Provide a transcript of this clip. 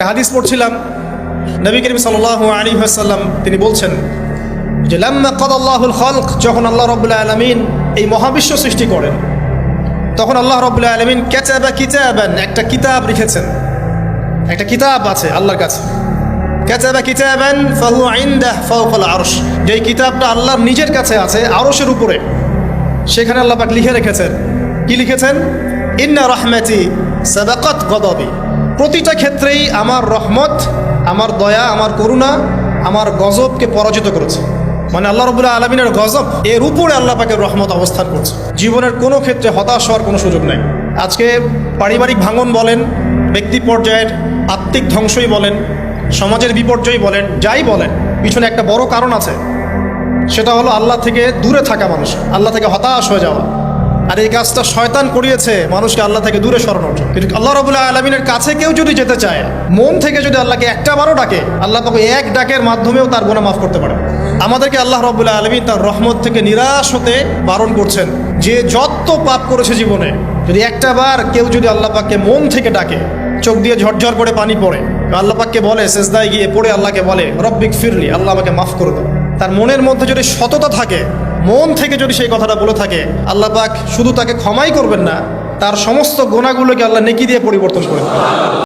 হাদিস পড়ছিলাম, নবী করিম সাল্লাল্লাহু আলাইহি ওয়াসাল্লাম তিনি বলছেন যে লাম্মা কাদাল্লাহুল খালক, যখন আল্লাহ রাব্বুল আলামিন এই মহাবিশ্ব সৃষ্টি করেন তখন আল্লাহ রাব্বুল আলামিন কাতাবা কিতাবান, একটা কিতাব লিখেছেন। একটা কিতাব আছে আল্লাহর কাছে, কাতাবা কিতাবান ফাহুয়া ইনদাহু ফাওকাল আরশ, যে কিতাবটা আল্লাহর নিজের কাছে আছে আরশের উপরে। সেখানে আল্লাহ পাক লিখে রেখেছেন, কি লিখেছেন? ইন্না রাহমাতি সাবাকাত গদাবি, প্রতিটা ক্ষেত্রেই আমার রহমত, আমার দয়া, আমার করুণা আমার গজবকে পরাজিত করেছে। মানে আল্লাহ রাব্বুল আলামিনের গজব এর উপরে আল্লাহ পাকের রহমত অবস্থান করছে। জীবনের কোনো ক্ষেত্রে হতাশ হওয়ার কোনো সুযোগ নাই। আজকে পারিবারিক ভাঙন বলেন, ব্যক্তি পর্যায়ের আত্মিক ধ্বংসই বলেন, সমাজের বিপর্যয় বলেন, যাই বলেন, পিছনে একটা বড় কারণ আছে। সেটা হলো আল্লাহ থেকে দূরে থাকা মানুষ, আল্লাহ থেকে হতাশ হয়ে যাওয়া। আর এই কাজটা শয়তান করিয়েছে মানুষকে আল্লাহ থেকে দূরে সরানোর জন্য। কিন্তু আল্লাহ রাব্বুল আলামিনের কাছে কেউ যদি যেতে চায়, মন থেকে যদি আল্লাহকে একটা বারও ডাকে, আল্লাহ তাকে এক ডাকের মাধ্যমেও তার গুনাহ মাফ করতে পারে। আমাদেরকে আল্লাহ রাব্বুল আলামিন তার রহমত থেকে নিরাশ হতে বারণ করছেন। যে যত পাপ করেছে জীবনে, যদি একটা বার কেউ যদি আল্লাহ পাককে মন থেকে ডাকে, চোখ দিয়ে ঝরঝর করে পানি পড়ে, আল্লাহ পাককে বলে, সেজদায় গিয়ে পড়ে আল্লাহকে বলে রব্বিক ফিরলি, আল্লাহ আমাকে মাফ করে দাও, তার মনের মধ্যে যদি সততা থাকে, মন থেকে যদি সেই কথাটা বলে থাকে, আল্লাহ পাক শুধু তাকে ক্ষমাই করবেন না, তার সমস্ত গুনাহগুলোকে আল্লাহ নেকি দিয়ে পরিবর্তন করে দেবেন।